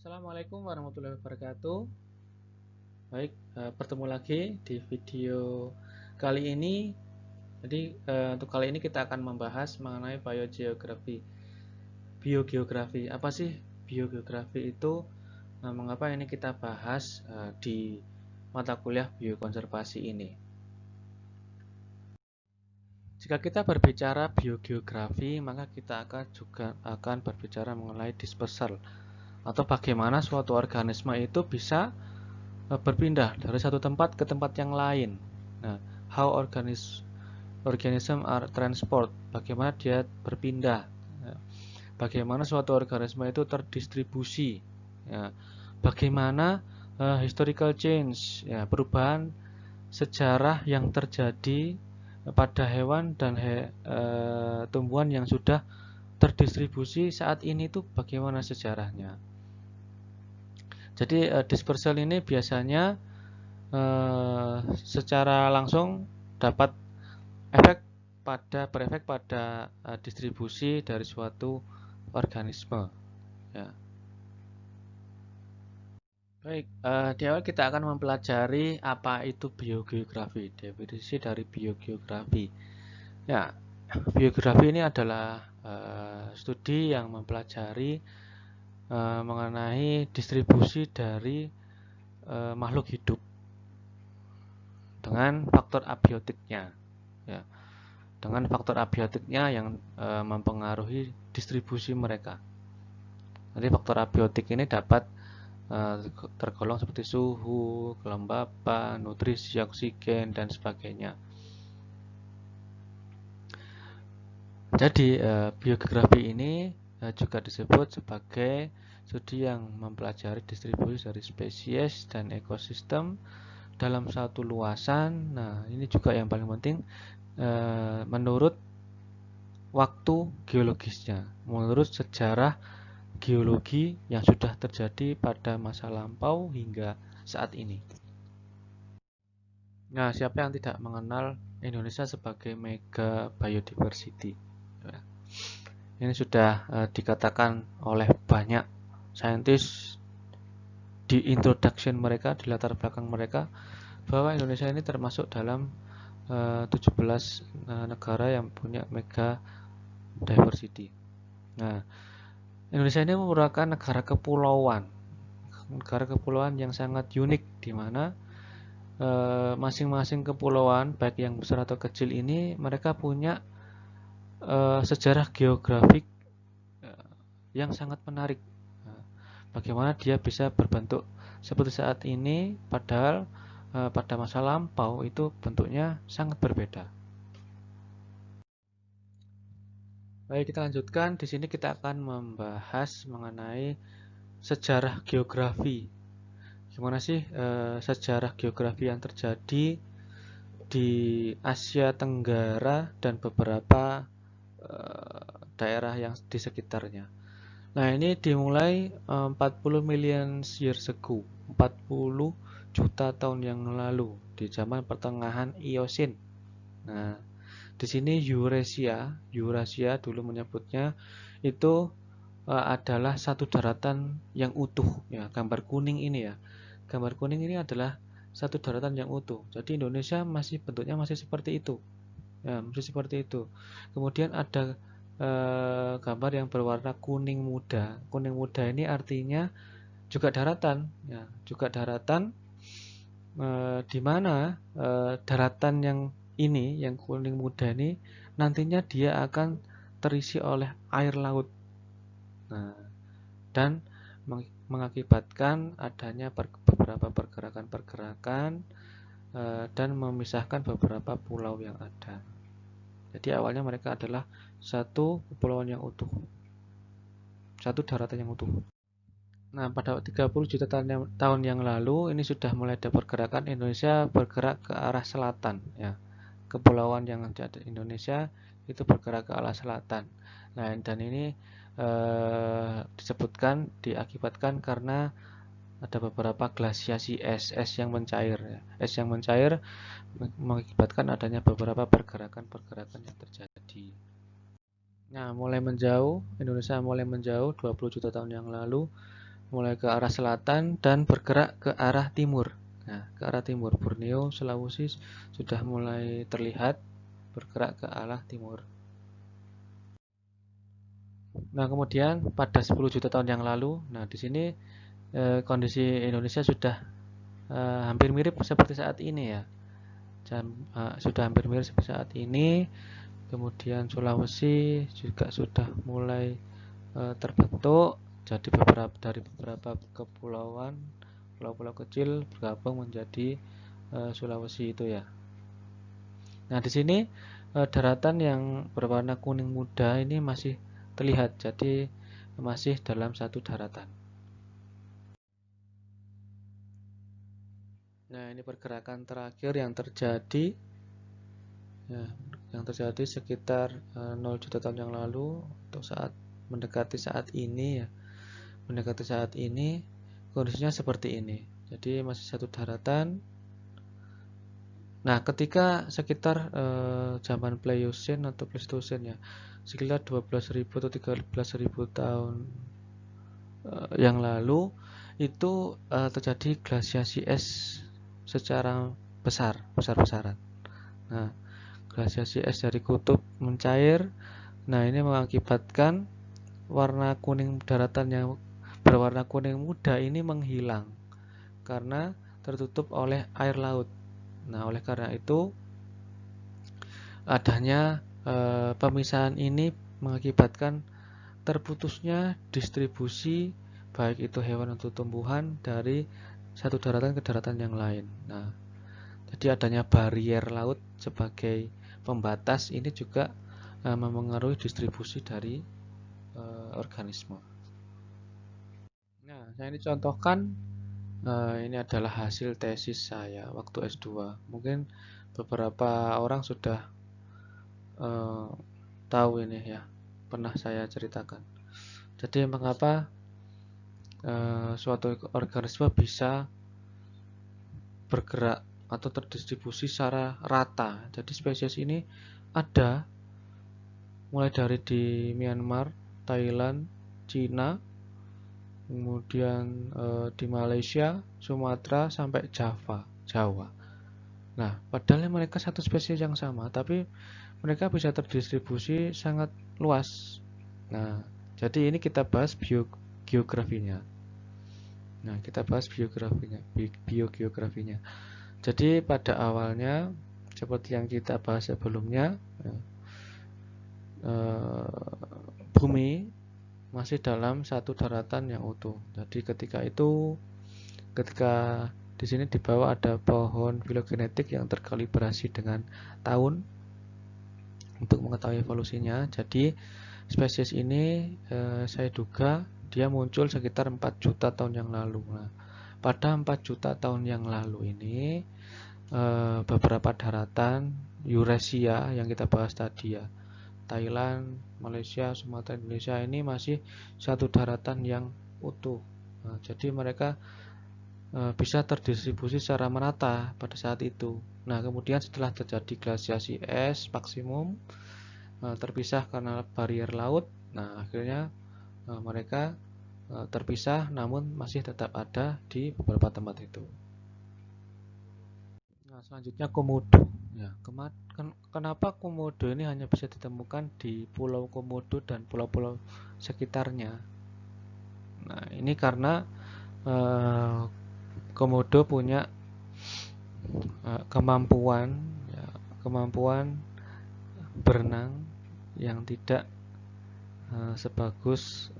Assalamualaikum warahmatullahi wabarakatuh. Baik, bertemu lagi di video kali ini. Jadi untuk kali ini kita akan membahas mengenai biogeografi. Biogeografi, apa sih biogeografi itu? Mengapa ini kita bahas di mata kuliah biokonservasi ini? Jika kita berbicara biogeografi, maka kita juga akan berbicara mengenai dispersal atau bagaimana suatu organisme itu bisa berpindah dari satu tempat ke tempat yang lain. Nah, how organism are transport, bagaimana dia berpindah, bagaimana suatu organisme itu terdistribusi, ya, bagaimana historical change, ya, perubahan sejarah yang terjadi pada hewan dan tumbuhan yang sudah terdistribusi saat ini itu bagaimana sejarahnya. Jadi dispersal ini biasanya secara langsung dapat berefek pada distribusi dari suatu organisme. Ya. Baik, di awal kita akan mempelajari apa itu biogeografi, definisi dari biogeografi. Ya, biogeografi ini adalah studi yang mempelajari mengenai distribusi dari makhluk hidup dengan faktor abiotiknya, ya, dengan faktor abiotiknya yang mempengaruhi distribusi mereka. Jadi faktor abiotik ini dapat tergolong seperti suhu, kelembapan, nutrisi, oksigen, dan sebagainya. Jadi biogeografi ini juga disebut sebagai studi yang mempelajari distribusi dari spesies dan ekosistem dalam satu luasan. Nah, ini juga yang paling penting menurut waktu geologisnya, menurut sejarah geologi yang sudah terjadi pada masa lampau hingga saat ini. Nah, siapa yang tidak mengenal Indonesia sebagai mega biodiversity? Ini sudah dikatakan oleh banyak saintis di introduction mereka, di latar belakang mereka, bahwa Indonesia ini termasuk dalam 17 negara yang punya mega diversity. Nah, Indonesia ini merupakan negara kepulauan yang sangat unik, di mana masing-masing kepulauan, baik yang besar atau kecil ini, mereka punya sejarah geografik yang sangat menarik. Bagaimana dia bisa berbentuk seperti saat ini, padahal pada masa lampau itu bentuknya sangat berbeda. Baik, kita lanjutkan. Di sini kita akan membahas mengenai sejarah geografi. Gimana sih sejarah geografi yang terjadi di Asia Tenggara dan beberapa daerah yang di sekitarnya. Nah, ini dimulai 40 million years ago, 40 juta tahun yang lalu, di zaman pertengahan Eosin. Nah, di sini Eurasia dulu menyebutnya itu adalah satu daratan yang utuh, ya. Gambar kuning ini ya. Gambar kuning ini adalah satu daratan yang utuh. Jadi Indonesia masih bentuknya masih seperti itu. Ya, masih seperti itu. Kemudian ada gambar yang berwarna kuning muda. Kuning muda ini artinya juga daratan, ya, juga daratan di mana daratan yang ini, yang kuning muda ini nantinya dia akan terisi oleh air laut. Nah, dan mengakibatkan adanya beberapa pergerakan-pergerakan dan memisahkan beberapa pulau yang ada. Jadi awalnya mereka adalah satu kepulauan yang utuh, satu daratan yang utuh. Nah, pada 30 juta tahun yang lalu ini sudah mulai ada pergerakan, Indonesia bergerak ke arah selatan, ya. Kepulauan yang ada di Indonesia itu bergerak ke arah selatan. Nah, dan ini disebutkan diakibatkan karena ada beberapa glasiasi es yang mencair, ya. Es yang mencair mengakibatkan adanya beberapa pergerakan-pergerakan yang terjadi. Nah, mulai menjauh, Indonesia mulai menjauh 20 juta tahun yang lalu, mulai ke arah selatan dan bergerak ke arah timur. Nah, ke arah timur, Borneo, Sulawesi sudah mulai terlihat bergerak ke arah timur. Nah, kemudian pada 10 juta tahun yang lalu, nah di sini kondisi Indonesia sudah hampir mirip seperti saat ini ya. Sudah hampir mirip seperti saat ini. Kemudian Sulawesi juga sudah mulai terbentuk, jadi dari beberapa kepulauan, pulau-pulau kecil bergabung menjadi Sulawesi itu ya. Nah, di sini daratan yang berwarna kuning muda ini masih terlihat, jadi masih dalam satu daratan. Nah, ini pergerakan terakhir yang terjadi ya, yang terjadi sekitar 0 juta tahun yang lalu atau mendekati saat ini ya. Mendekati saat ini kondisinya seperti ini. Jadi masih satu daratan. Nah, ketika sekitar zaman Pliocene atau Pleistocene ya, sekitar 12.000 atau 13.000 tahun yang lalu itu terjadi glasiasi es secara besar-besaran. Nah, glasiasi es dari kutub mencair. Nah, ini mengakibatkan warna kuning daratan yang berwarna kuning muda ini menghilang karena tertutup oleh air laut. Nah, oleh karena itu adanya pemisahan ini mengakibatkan terputusnya distribusi baik itu hewan atau tumbuhan dari satu daratan ke daratan yang lain. Nah, jadi adanya barier laut sebagai pembatas ini juga memengaruhi distribusi dari organisme. Nah, saya ini contohkan ini adalah hasil tesis saya waktu S2. Mungkin beberapa orang sudah tahu ini ya, pernah saya ceritakan. Jadi mengapa suatu organisme bisa bergerak atau terdistribusi secara rata. Jadi spesies ini ada mulai dari di Myanmar, Thailand, Cina, kemudian di Malaysia, Sumatera sampai Jawa. Nah, padahal mereka satu spesies yang sama, tapi mereka bisa terdistribusi sangat luas. Nah, jadi ini kita bahas biogeografinya. Nah, kita bahas biogeografinya. Jadi pada awalnya seperti yang kita bahas sebelumnya, bumi masih dalam satu daratan yang utuh. Jadi ketika di sini di bawah ada pohon filogenetik yang terkalibrasi dengan tahun untuk mengetahui evolusinya. Jadi spesies ini saya duga dia muncul sekitar 4 juta tahun yang lalu. Nah, pada 4 juta tahun yang lalu ini beberapa daratan Eurasia yang kita bahas tadi ya, Thailand, Malaysia, Sumatera, Indonesia ini masih satu daratan yang utuh. Nah, jadi mereka bisa terdistribusi secara merata pada saat itu. Nah, kemudian setelah terjadi glasiasi es maksimum terpisah karena barier laut. Nah, akhirnya mereka terpisah namun masih tetap ada di beberapa tempat itu. Nah, selanjutnya Komodo. Ya, kenapa Komodo ini hanya bisa ditemukan di Pulau Komodo dan pulau-pulau sekitarnya? Nah, ini karena Komodo punya kemampuan berenang yang tidak sebagus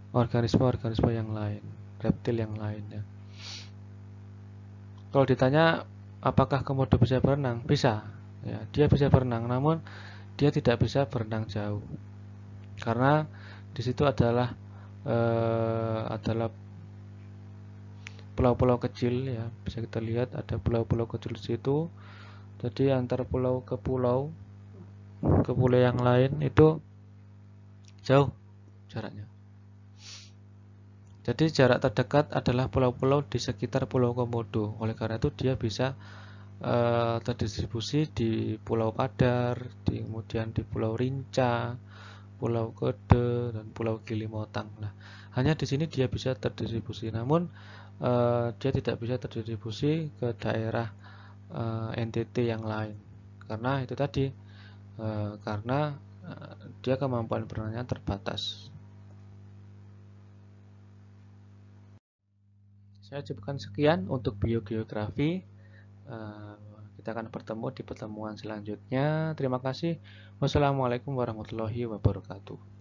organisme-organisme yang lain, reptil yang lain ya. Kalau ditanya apakah Komodo bisa berenang? Bisa. Ya, dia bisa berenang, namun dia tidak bisa berenang jauh. Karena di situ adalah pulau-pulau kecil ya, bisa kita lihat ada pulau-pulau kecil di situ. Jadi antar pulau ke pulau yang lain itu jauh jaraknya. Jadi jarak terdekat adalah pulau-pulau di sekitar Pulau Komodo. Oleh karena itu dia bisa terdistribusi di Pulau Padar, kemudian di Pulau Rinca, Pulau Kode, dan Pulau Gilimotang. Nah, hanya di sini dia bisa terdistribusi, namun dia tidak bisa terdistribusi ke daerah NTT yang lain, karena itu tadi, karena dia kemampuan berenangnya terbatas. Saya cukupkan sekian untuk biogeografi. Eh, kita akan bertemu di pertemuan selanjutnya. Terima kasih. Wassalamualaikum warahmatullahi wabarakatuh.